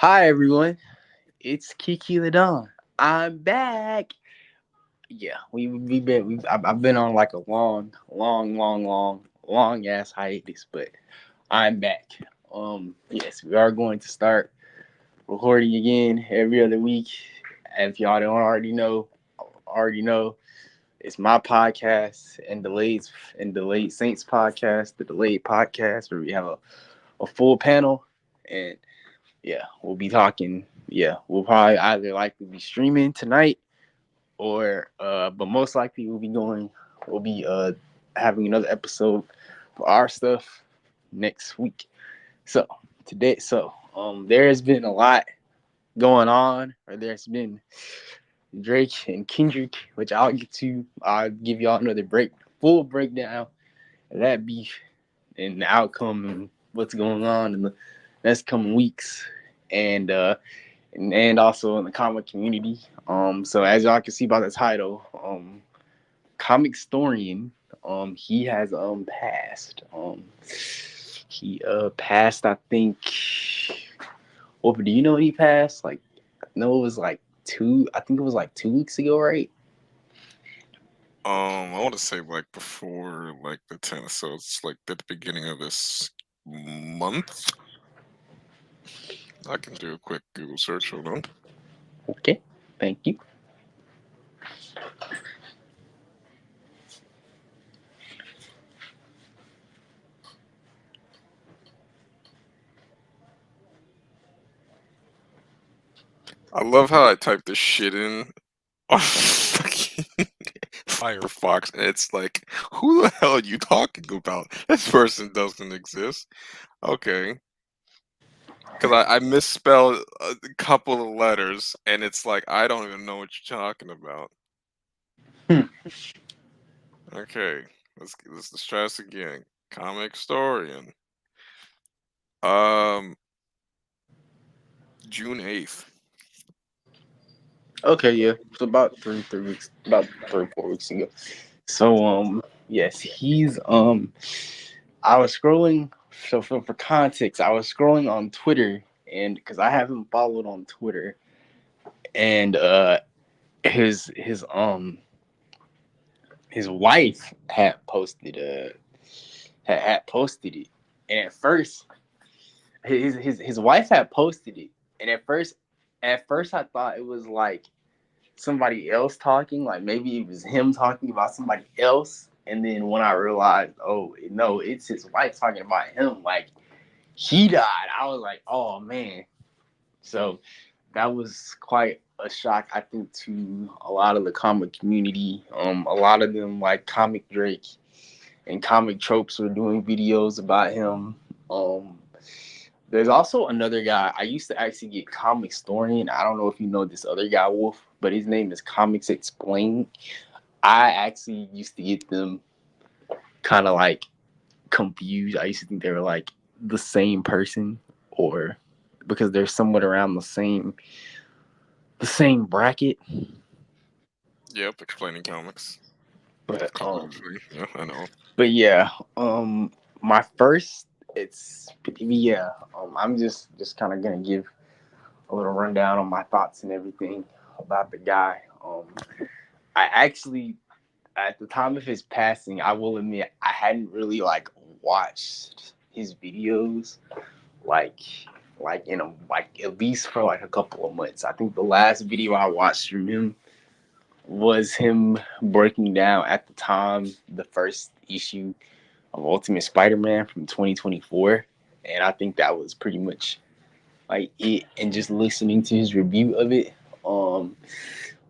Hi everyone, it's KeKe the Don. I'm back. Yeah, I've been on like a long ass hiatus, but I'm back. Yes, we are going to start recording again every other week. If y'all don't already know, it's my podcast and Delayed Saints podcast, the Delayed podcast, where we have a full panel and yeah, we'll be talking. Yeah, we'll probably either likely be streaming tonight or but most likely we'll be having another episode for our stuff next week. So there has been a lot going on, or there's been Drake and Kendrick, which I'll give y'all another full breakdown of that beef and the outcome and what's going on in the next coming weeks. And and also in the comic community. So as y'all can see by the title, Comicstorian, he has passed. He passed, I think. Well, do you know when he passed? Like, no, it was like two. I think it was like 2 weeks ago, right? I want to say like before like the 10th, so it's like at the beginning of this month. I can do a quick Google search. Hold on. Okay, thank you. I love how I typed this shit in on fucking Firefox, and it's like, who the hell are you talking about? This person doesn't exist. Okay, because I misspelled a couple of letters, and it's like I don't even know what you're talking about. Hmm. Okay, let's try this again. Comicstorian. Um, June 8th. Okay, yeah, it's about 3 weeks, about 3 4 weeks ago. So yes, he's I was scrolling. So for context, I was scrolling on Twitter, and because I have him followed on Twitter, and his wife had posted it, and at first his wife had posted it, and at first I thought it was like somebody else talking, like maybe it was him talking about somebody else. And then when I realized, oh no, it's his wife talking about him, like he died, I was like, oh man. So that was quite a shock, I think, to a lot of the comic community. A lot of them, like Comic Drake and Comic Tropes, were doing videos about him. Um, there's also another guy. I used to actually get Comicstorian. I don't know if you know this other guy, Wolf, but his name is Comics Explained. I actually used to get them kind of like confused. I used to think they were like the same person, or because they're somewhat around the same bracket. Yep, explaining comics. But Yeah, I know. but yeah, my first it's yeah. I'm just kind of gonna give a little rundown on my thoughts and everything about the guy. I actually, at the time of his passing, I will admit I hadn't really like watched his videos like like at least for like a couple of months. I think the last video I watched from him was him breaking down at the time the first issue of Ultimate Spider-Man from 2024, and I think that was pretty much like it. And just listening to his review of it, um,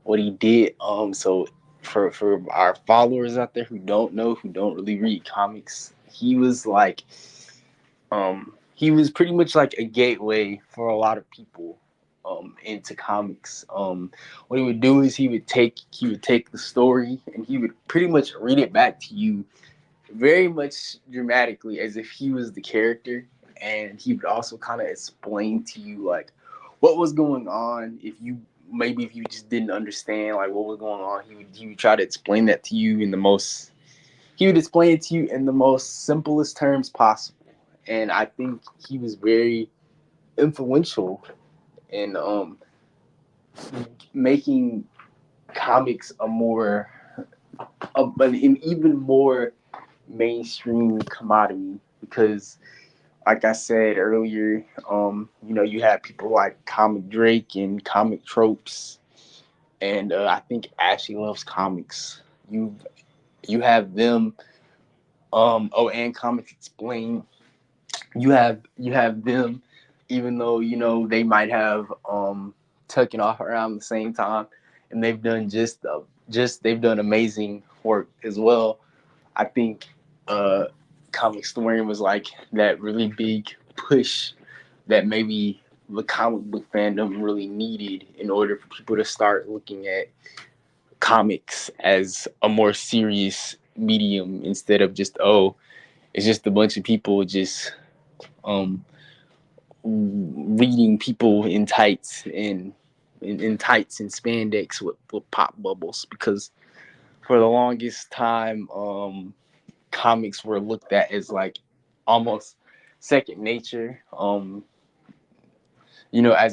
what he did. So for our followers out there who don't know, who don't really read comics, he was pretty much like a gateway for a lot of people into comics. What he would do is he would take the story and he would pretty much read it back to you very much dramatically as if he was the character, and he would also kind of explain to you like what was going on. If you just didn't understand like what was going on, he would try to explain that to you in the most he would explain it to you in the most simplest terms possible. And I think he was very influential and making comics a more an even more mainstream commodity because like I said earlier, you have people like Comic Drake and Comic Tropes, and I think Ashley Loves Comics. You you have them, and Comics Explain. You have them, even though they might have tucking off around the same time, and they've done just they've done amazing work as well. I think uh, Comicstorian was like that really big push that maybe the comic book fandom really needed in order for people to start looking at comics as a more serious medium instead of just it's just a bunch of people just um reading people in tights and in tights and spandex with pop bubbles because for the longest time comics were looked at as like almost second nature. As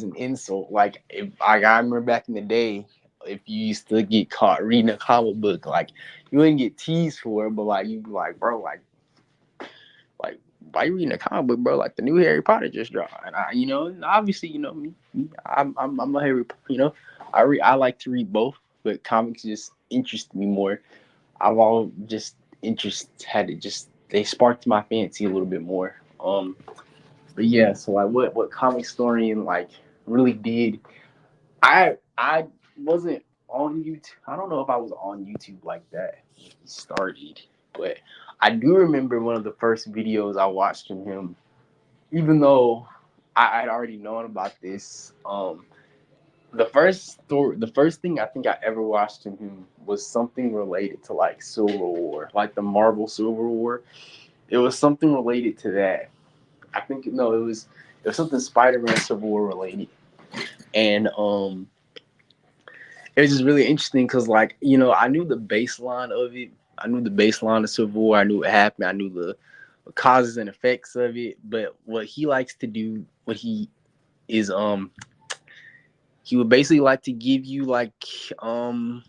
an insult. Like if I remember back in the day, if you used to get caught reading a comic book, like you wouldn't get teased for it, but like you'd be like, bro, like why you reading a comic book, bro? Like the new Harry Potter just dropped, and obviously, me, I'm a Harry, I like to read both, but comics just interest me more. I've all just interest had it just they sparked my fancy a little bit more. But yeah, so like what Comicstorian like really did, I wasn't on YouTube. I don't know if I was on YouTube like that when he started, but I do remember one of the first videos I watched from him. Even though I'd already known about this, the first thing I think I ever watched from him was something related to like Civil War, like the Marvel Civil War. It was something related to that. I think no, it was something Spider-Man Civil War related, and it was just really interesting because like I knew the baseline of it. I knew the baseline of Civil War. I knew what happened. I knew the causes and effects of it. But what he likes to do, what he is he would basically like to give you like um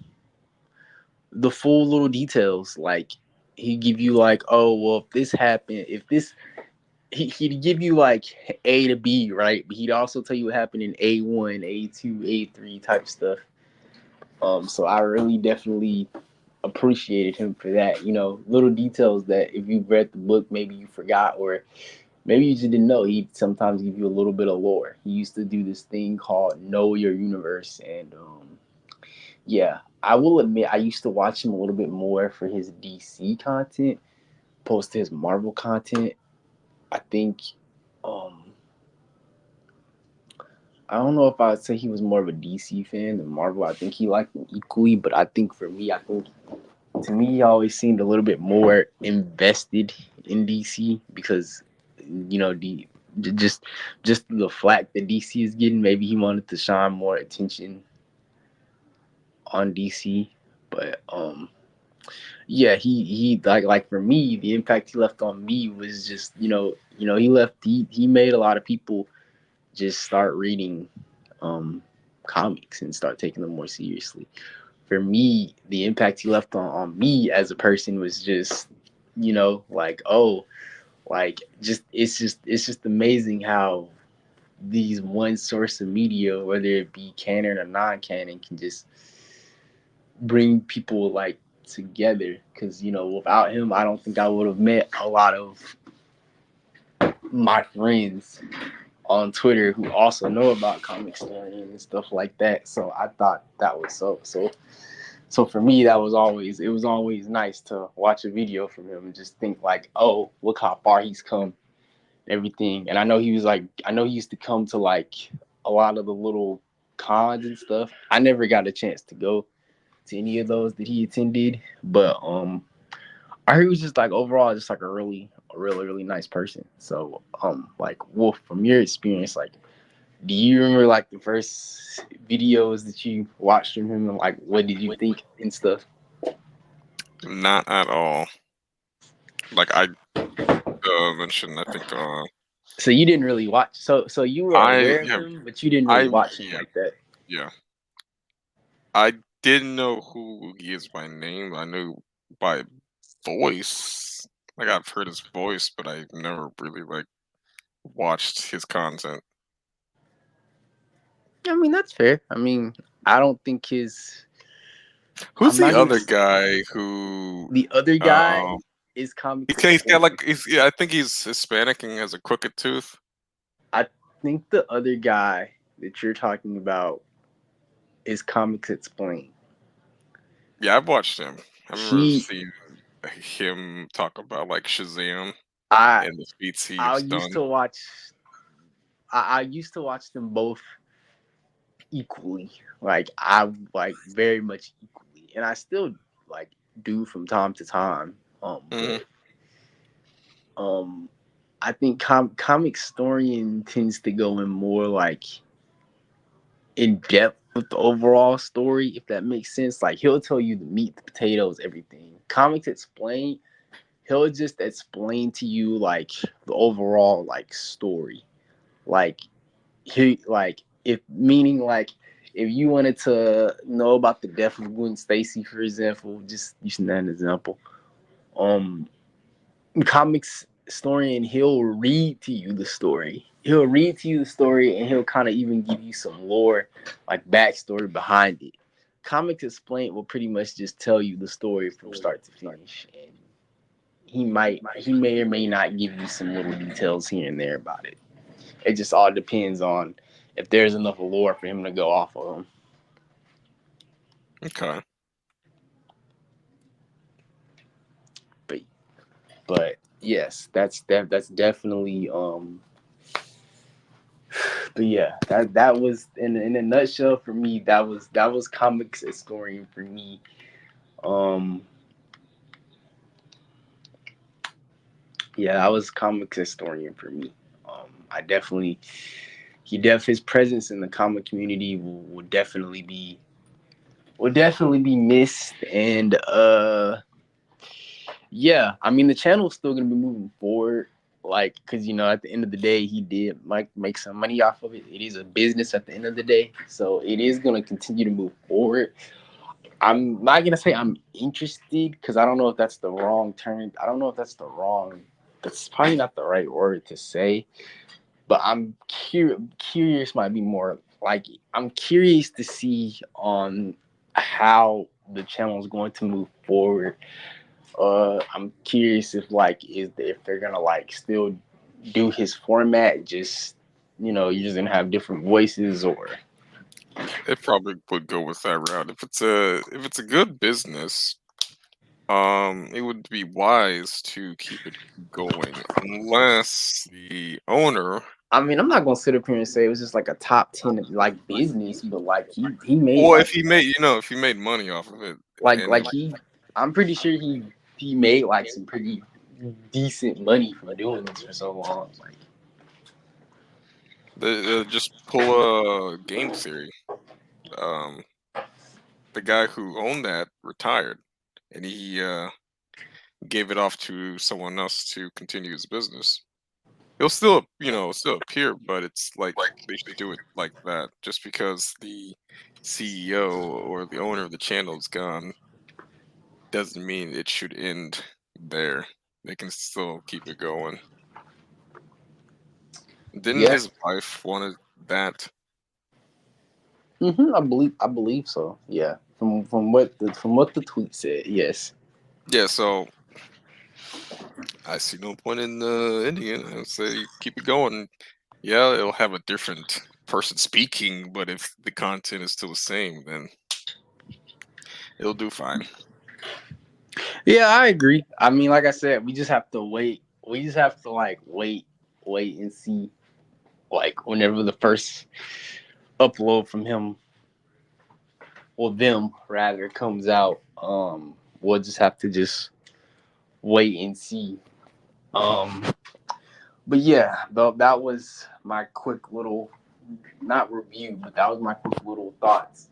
the full little details. Like he'd give you like, oh well, if this happened, if this he'd give you like A to B, right? But he'd also tell you what happened in A1, A2, A3 type stuff. So I really definitely appreciated him for that. Little details that if you read the book, maybe you forgot, or maybe you just didn't know. He'd sometimes give you a little bit of lore. He used to do this thing called Know Your Universe, and yeah, I will admit I used to watch him a little bit more for his DC content, opposed to his Marvel content. I think um I don't know if I would say he was more of a DC fan than Marvel. I think he liked them equally, but I think for me, I think to me, he always seemed a little bit more invested in DC because the just just the flack that DC is getting. Maybe he wanted to shine more attention on DC, but yeah, he like for me, the impact he left on me was just he made a lot of people just start reading um comics and start taking them more seriously. For me, the impact he left on me as a person was just, like, oh, like it's just amazing how these one source of media, whether it be canon or non-canon, can just bring people like together. Because without him, I don't think I would have met a lot of my friends on Twitter who also know about Comicstorian and stuff like that. So I thought that was so for me, it was always nice to watch a video from him and just think like, oh, look how far he's come, everything. And I know he used to come to like a lot of the little cons and stuff. I never got a chance to go to any of those that he attended, but I heard he was just like overall just like a really nice person. So like Wolf, from your experience, like do you remember like the first videos that you watched from him and like what did you think and stuff? Not at all. Like I mentioned, I think So you didn't really watch. So you were I aware of have him, but you didn't really I watch him yeah like that. yeah. I didn't know who he is by name. I knew by voice. Like I've heard his voice, but I never really like watched his content. I mean, that's fair. I mean, I don't think his. Who's I'm the not gonna. other guy who The other guy um is Comics he's got Explained. like yeah, I think he's Hispanic and has a crooked tooth. I think the other guy that you're talking about is Comics Explained. Yeah, I've watched him. I remember He, seeing him talk about like Shazam I, and the feats I he's used done. to watch. I used to watch them both equally. Like I like very much equally, and I still like do from time to time. Hmm. But um, I think Comicstorian tends to go in more like in depth with the overall story, if that makes sense. Like he'll tell you the meat, the potatoes, everything. Comics Explained, he'll just explain to you like the overall like story. Like he like if meaning like if you wanted to know about the death of Gwen Stacy, for example, just using that as an example. Um Comics historian, he'll read to you the story. He'll read to you the story and he'll kind of even give you some lore, like backstory behind it. Comics Explained will pretty much just tell you the story from start to finish. And he may or may not give you some little details here and there about it. It just all depends on if there's enough lore for him to go off of them. Okay. But but yes, that's definitely but yeah, that was in a nutshell for me. That was comics historian for me. Um, yeah, that was comics historian for me. I definitely his presence in the comic community will definitely be missed. And yeah, I mean the channel's still gonna be moving forward. Like, cause at the end of the day, he did make some money off of it. It is a business at the end of the day, so it is gonna continue to move forward. I'm not gonna say I'm interested because I don't know if that's the wrong term. I don't know if that's the wrong. That's probably not the right word to say. But I'm curious. Might be more like I'm curious to see on how the channel is going to move forward. I'm curious if they're gonna like still do his format. Just you're just gonna have different voices or. It probably would go with that route. If it's a good business, it would be wise to keep it going unless the owner I mean, I'm not gonna sit up here and say it was just like a top 10 like business, but like he made or if he made money off of it like and he I'm pretty sure he made like some pretty decent money from doing this for so long. Like just pull a game theory. Um, the guy who owned that retired, and he gave it off to someone else to continue his business. He'll still appear, but it's like they should do it like that. Just because the CEO or the owner of the channel is gone doesn't mean it should end there. They can still keep it going. Didn't yeah, his wife wanted that? I believe so. Yeah, from what the tweet said. Yes. Yeah, so I see no point in ending it. I say keep it going. Yeah, it'll have a different person speaking, but if the content is still the same, then it'll do fine. Yeah, I agree. I mean, like I said, we just have to wait. We just have to like wait and see. Like whenever the first upload from him or them rather comes out, we'll just have to just wait and see. Um, but yeah, that was my quick little not review, but that was my quick little thoughts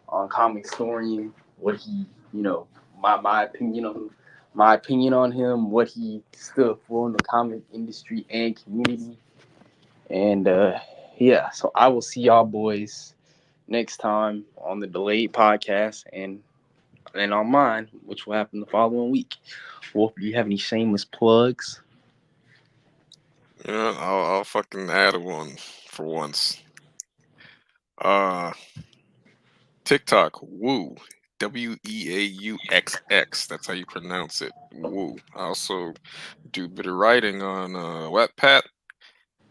on Comicstorian. What he, my opinion on him, what he stood for in the comic industry and community. And yeah, so I will see y'all boys next time on the delayed podcast and on mine, which will happen the following week. Wolf, do you have any shameless plugs? Yeah, I'll fucking add one for once. Uh, TikTok, woo. WEAUXX. That's how you pronounce it. Woo. I also do a bit of writing on Wattpad,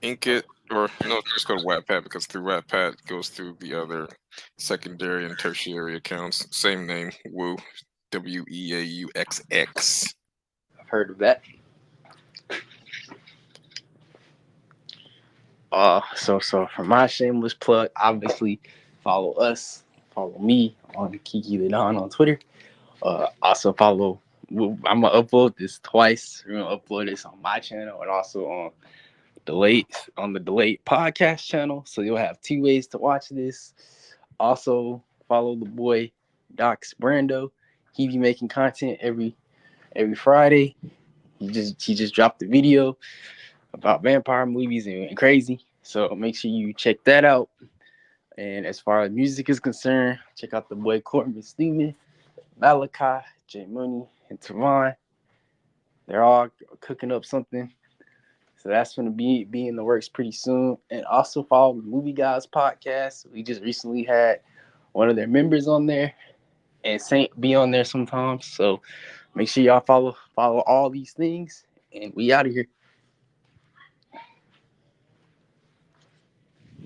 Ink It, or no, just go to Wattpad because through Wattpad it goes through the other secondary and tertiary accounts. Same name, woo. WEAUXX. I've heard of that. So for my shameless plug, obviously follow us, follow me on KeKe the Don on Twitter. Also follow. I'm gonna upload this twice. We're gonna upload this on my channel and also delayed on the delayed podcast channel. So you'll have two ways to watch this. Also follow the boy Docs Brando. He be making content every Friday. He just dropped the video about vampire movies and crazy. So make sure you check that out. And as far as music is concerned, check out the boy Corbin Steven, Malachi, J Money, and Tavon. They're all cooking up something. So that's going to be in the works pretty soon. And also follow the Movie Guys podcast. We just recently had one of their members on there, and Saint be on there sometimes. So make sure y'all follow all these things. And we out of here.